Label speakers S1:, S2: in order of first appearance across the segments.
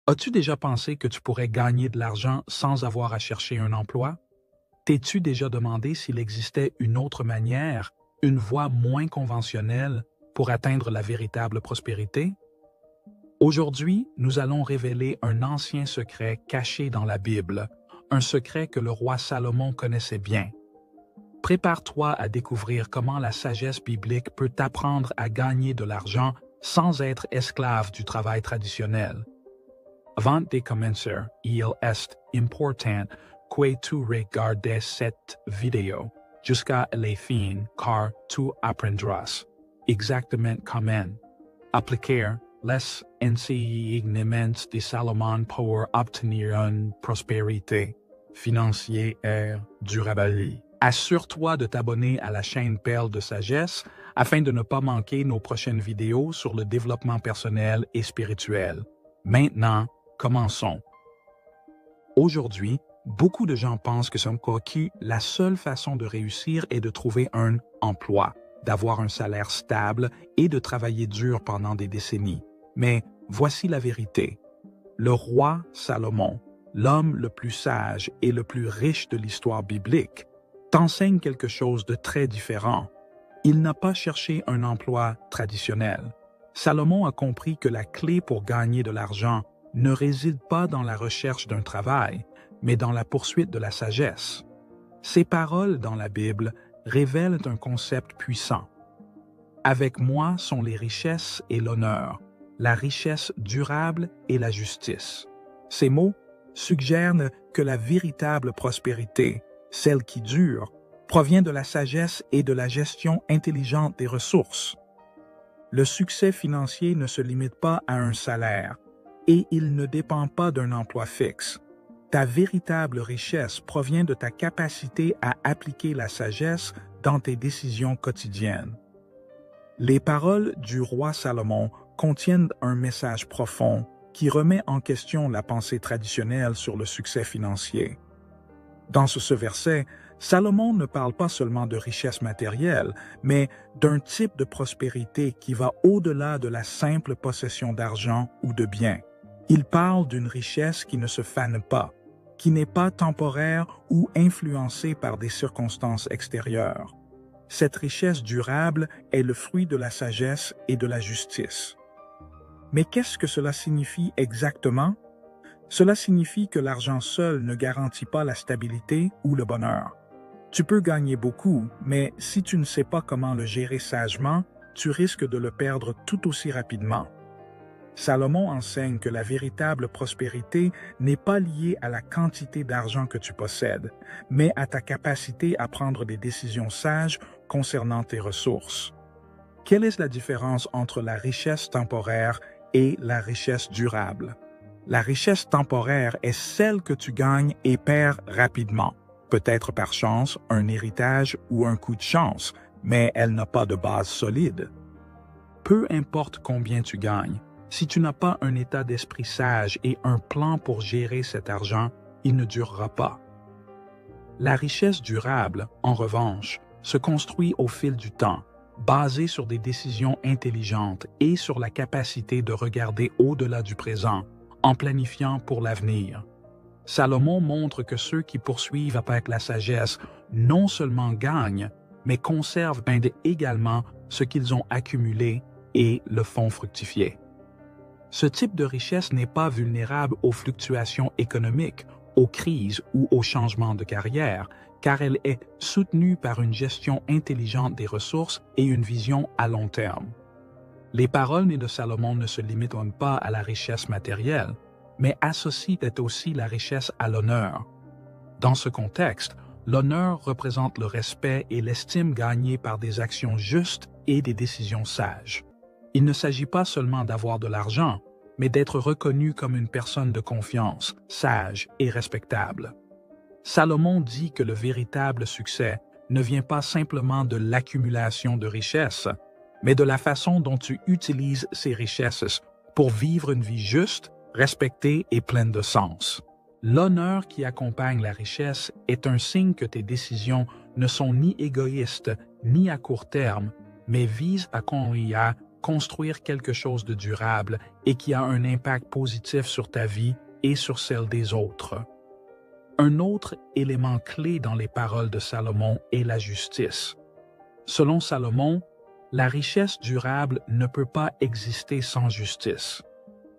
S1: As-tu déjà pensé que tu pourrais gagner de l'argent sans avoir à chercher un emploi? T'es-tu déjà demandé s'il existait une autre manière, une voie moins conventionnelle pour atteindre la véritable prospérité? Aujourd'hui, nous allons révéler un ancien secret caché dans la Bible, un secret que le roi Salomon connaissait bien. Prépare-toi à découvrir comment la sagesse biblique peut t'apprendre à gagner de l'argent sans être esclave du travail traditionnel. Avant de commencer, il est important que tu regardes cette vidéo jusqu'à la fin car tu apprendras exactement comment appliquer les enseignements de Salomon pour obtenir une prospérité financière durable. Assure-toi de t'abonner à la chaîne Perle de Sagesse afin de ne pas manquer nos prochaines vidéos sur le développement personnel et spirituel. Maintenant, commençons. Aujourd'hui, beaucoup de gens pensent que la seule façon de réussir est de trouver un emploi, d'avoir un salaire stable et de travailler dur pendant des décennies. Mais voici la vérité. Le roi Salomon, l'homme le plus sage et le plus riche de l'histoire biblique, t'enseigne quelque chose de très différent. Il n'a pas cherché un emploi traditionnel. Salomon a compris que la clé pour gagner de l'argent ne réside pas dans la recherche d'un travail, mais dans la poursuite de la sagesse. Ces paroles dans la Bible révèlent un concept puissant. Avec moi sont les richesses et l'honneur, la richesse durable et la justice. Ces mots suggèrent que la véritable prospérité, celle qui dure, provient de la sagesse et de la gestion intelligente des ressources. Le succès financier ne se limite pas à un salaire et il ne dépend pas d'un emploi fixe. Ta véritable richesse provient de ta capacité à appliquer la sagesse dans tes décisions quotidiennes. Les paroles du roi Salomon contiennent un message profond qui remet en question la pensée traditionnelle sur le succès financier. Dans ce verset, Salomon ne parle pas seulement de richesse matérielle, mais d'un type de prospérité qui va au-delà de la simple possession d'argent ou de biens. Il parle d'une richesse qui ne se fane pas, qui n'est pas temporaire ou influencée par des circonstances extérieures. Cette richesse durable est le fruit de la sagesse et de la justice. Mais qu'est-ce que cela signifie exactement? Cela signifie que l'argent seul ne garantit pas la stabilité ou le bonheur. Tu peux gagner beaucoup, mais si tu ne sais pas comment le gérer sagement, tu risques de le perdre tout aussi rapidement. Salomon enseigne que la véritable prospérité n'est pas liée à la quantité d'argent que tu possèdes, mais à ta capacité à prendre des décisions sages concernant tes ressources. Quelle est la différence entre la richesse temporaire et la richesse durable? La richesse temporaire est celle que tu gagnes et perds rapidement, peut-être par chance, un héritage ou un coup de chance, mais elle n'a pas de base solide. Peu importe combien tu gagnes, si tu n'as pas un état d'esprit sage et un plan pour gérer cet argent, il ne durera pas. La richesse durable, en revanche, se construit au fil du temps, basée sur des décisions intelligentes et sur la capacité de regarder au-delà du présent, en planifiant pour l'avenir. Salomon montre que ceux qui poursuivent avec la sagesse non seulement gagnent, mais conservent également ce qu'ils ont accumulé et le font fructifier. Ce type de richesse n'est pas vulnérable aux fluctuations économiques, aux crises ou aux changements de carrière, car elle est soutenue par une gestion intelligente des ressources et une vision à long terme. Les paroles de Salomon ne se limitent pas à la richesse matérielle, mais associent aussi la richesse à l'honneur. Dans ce contexte, l'honneur représente le respect et l'estime gagnés par des actions justes et des décisions sages. Il ne s'agit pas seulement d'avoir de l'argent, mais d'être reconnu comme une personne de confiance, sage et respectable. Salomon dit que le véritable succès ne vient pas simplement de l'accumulation de richesses, mais de la façon dont tu utilises ces richesses pour vivre une vie juste, respectée et pleine de sens. L'honneur qui accompagne la richesse est un signe que tes décisions ne sont ni égoïstes ni à court terme, mais visent à construire construire quelque chose de durable et qui a un impact positif sur ta vie et sur celle des autres. Un autre élément clé dans les paroles de Salomon est la justice. Selon Salomon, la richesse durable ne peut pas exister sans justice.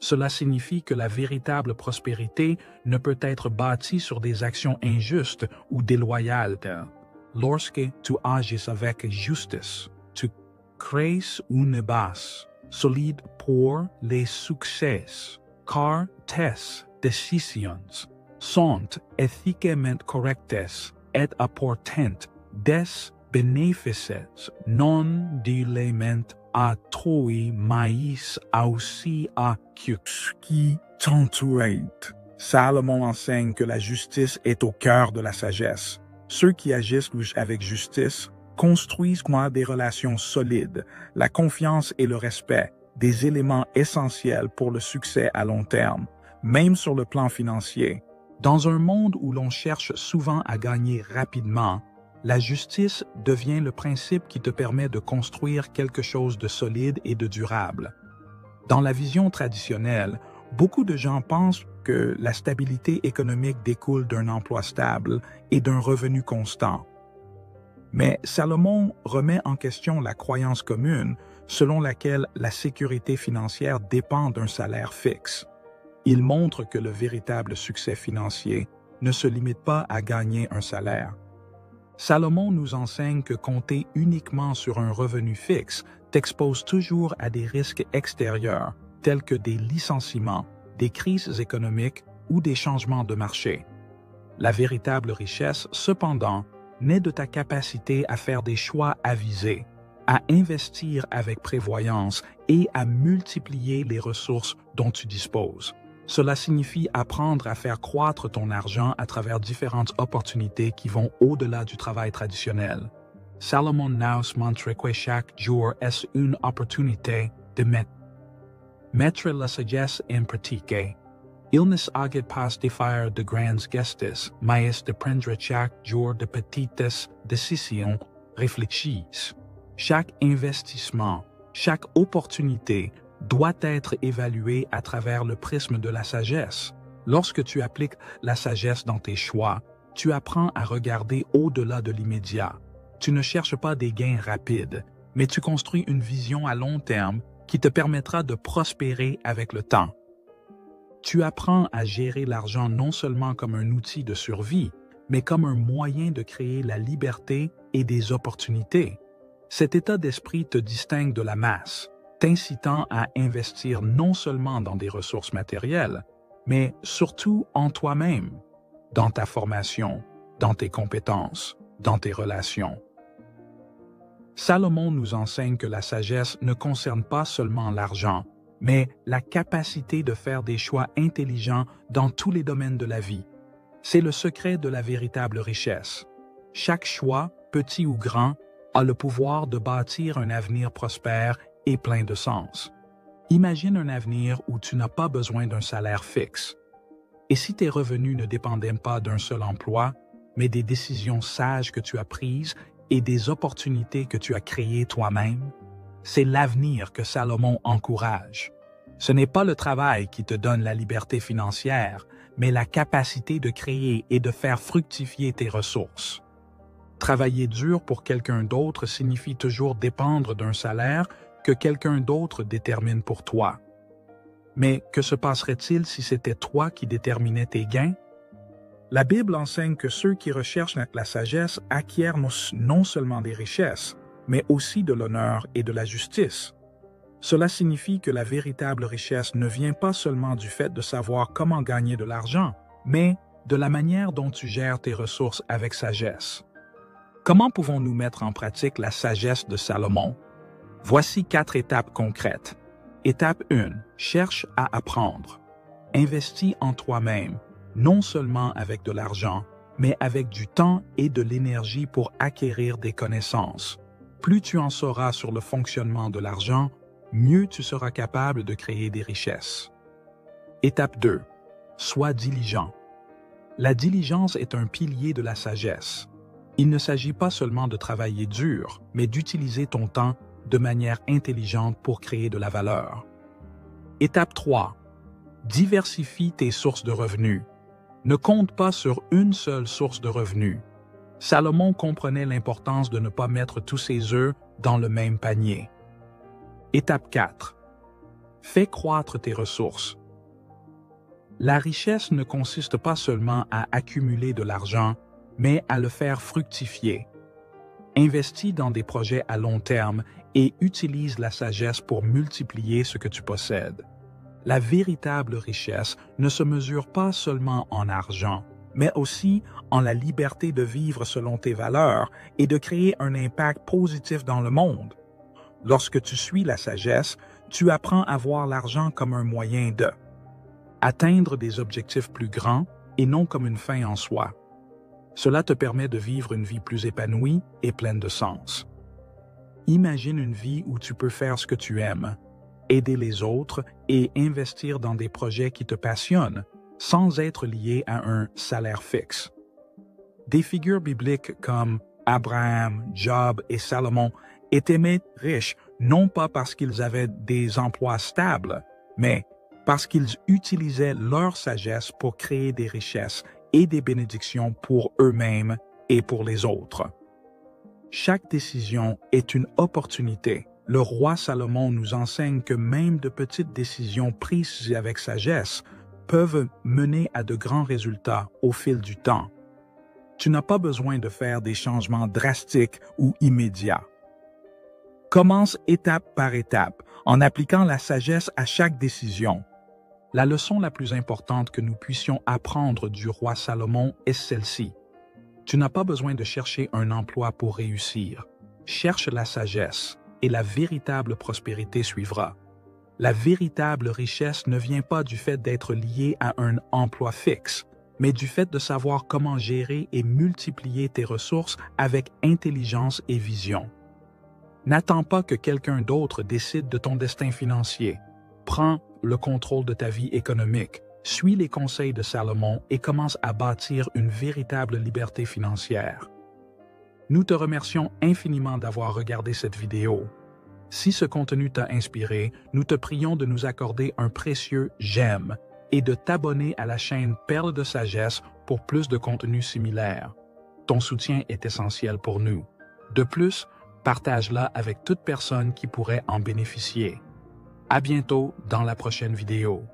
S1: Cela signifie que la véritable prospérité ne peut être bâtie sur des actions injustes ou déloyales. Lorsque tu agis avec justice, tu crées une base solide pour les succès, car tes décisions sont éthiquement correctes et apportent des bénéfices non dilemment à toi, mais aussi à ceux qui t'entourent. Salomon enseigne que la justice est au cœur de la sagesse. Ceux qui agissent avec justice construisent des relations solides, la confiance et le respect, des éléments essentiels pour le succès à long terme, même sur le plan financier. Dans un monde où l'on cherche souvent à gagner rapidement, la justice devient le principe qui te permet de construire quelque chose de solide et de durable. Dans la vision traditionnelle, beaucoup de gens pensent que la stabilité économique découle d'un emploi stable et d'un revenu constant. Mais Salomon remet en question la croyance commune selon laquelle la sécurité financière dépend d'un salaire fixe. Il montre que le véritable succès financier ne se limite pas à gagner un salaire. Salomon nous enseigne que compter uniquement sur un revenu fixe t'expose toujours à des risques extérieurs, tels que des licenciements, des crises économiques ou des changements de marché. La véritable richesse, cependant, naît de ta capacité à faire des choix avisés, à investir avec prévoyance et à multiplier les ressources dont tu disposes. Cela signifie apprendre à faire croître ton argent à travers différentes opportunités qui vont au-delà du travail traditionnel. Salomon nous montre que chaque jour est une opportunité de mettre la sagesse en pratique. Il ne s'agit pas de faire de grands gestes, mais de prendre chaque jour de petites décisions réfléchies. Chaque investissement, chaque opportunité doit être évalué à travers le prisme de la sagesse. Lorsque tu appliques la sagesse dans tes choix, tu apprends à regarder au-delà de l'immédiat. Tu ne cherches pas des gains rapides, mais tu construis une vision à long terme qui te permettra de prospérer avec le temps. Tu apprends à gérer l'argent non seulement comme un outil de survie, mais comme un moyen de créer la liberté et des opportunités. Cet état d'esprit te distingue de la masse, t'incitant à investir non seulement dans des ressources matérielles, mais surtout en toi-même, dans ta formation, dans tes compétences, dans tes relations. Salomon nous enseigne que la sagesse ne concerne pas seulement l'argent, mais la capacité de faire des choix intelligents dans tous les domaines de la vie. C'est le secret de la véritable richesse. Chaque choix, petit ou grand, a le pouvoir de bâtir un avenir prospère et plein de sens. Imagine un avenir où tu n'as pas besoin d'un salaire fixe. Et si tes revenus ne dépendaient pas d'un seul emploi, mais des décisions sages que tu as prises et des opportunités que tu as créées toi-même, c'est l'avenir que Salomon encourage. Ce n'est pas le travail qui te donne la liberté financière, mais la capacité de créer et de faire fructifier tes ressources. Travailler dur pour quelqu'un d'autre signifie toujours dépendre d'un salaire que quelqu'un d'autre détermine pour toi. Mais que se passerait-il si c'était toi qui déterminais tes gains? La Bible enseigne que ceux qui recherchent la sagesse acquièrent non seulement des richesses, mais aussi de l'honneur et de la justice. Cela signifie que la véritable richesse ne vient pas seulement du fait de savoir comment gagner de l'argent, mais de la manière dont tu gères tes ressources avec sagesse. Comment pouvons-nous mettre en pratique la sagesse de Salomon? Voici 4 étapes concrètes. Étape 1. Cherche à apprendre. Investis en toi-même, non seulement avec de l'argent, mais avec du temps et de l'énergie pour acquérir des connaissances. Plus tu en sauras sur le fonctionnement de l'argent, mieux tu seras capable de créer des richesses. Étape 2. Sois diligent. La diligence est un pilier de la sagesse. Il ne s'agit pas seulement de travailler dur, mais d'utiliser ton temps de manière intelligente pour créer de la valeur. Étape 3. Diversifie tes sources de revenus. Ne compte pas sur une seule source de revenus. Salomon comprenait l'importance de ne pas mettre tous ses œufs dans le même panier. Étape 4. Fais croître tes ressources. La richesse ne consiste pas seulement à accumuler de l'argent, mais à le faire fructifier. Investis dans des projets à long terme et utilise la sagesse pour multiplier ce que tu possèdes. La véritable richesse ne se mesure pas seulement en argent, mais aussi en la liberté de vivre selon tes valeurs et de créer un impact positif dans le monde. Lorsque tu suis la sagesse, tu apprends à voir l'argent comme un moyen de atteindre des objectifs plus grands et non comme une fin en soi. Cela te permet de vivre une vie plus épanouie et pleine de sens. Imagine une vie où tu peux faire ce que tu aimes, aider les autres et investir dans des projets qui te passionnent, sans être lié à un salaire fixe. Des figures bibliques comme Abraham, Job et Salomon étaient riches non pas parce qu'ils avaient des emplois stables, mais parce qu'ils utilisaient leur sagesse pour créer des richesses et des bénédictions pour eux-mêmes et pour les autres. Chaque décision est une opportunité. Le roi Salomon nous enseigne que même de petites décisions prises avec sagesse peuvent mener à de grands résultats au fil du temps. Tu n'as pas besoin de faire des changements drastiques ou immédiats. Commence étape par étape, en appliquant la sagesse à chaque décision. La leçon la plus importante que nous puissions apprendre du roi Salomon est celle-ci. Tu n'as pas besoin de chercher un emploi pour réussir. Cherche la sagesse et la véritable prospérité suivra. La véritable richesse ne vient pas du fait d'être lié à un emploi fixe, mais du fait de savoir comment gérer et multiplier tes ressources avec intelligence et vision. N'attends pas que quelqu'un d'autre décide de ton destin financier. Prends le contrôle de ta vie économique. Suis les conseils de Salomon et commence à bâtir une véritable liberté financière. Nous te remercions infiniment d'avoir regardé cette vidéo. Si ce contenu t'a inspiré, nous te prions de nous accorder un précieux j'aime et de t'abonner à la chaîne Perles de Sagesse pour plus de contenus similaires. Ton soutien est essentiel pour nous. De plus, partage-la avec toute personne qui pourrait en bénéficier. À bientôt dans la prochaine vidéo.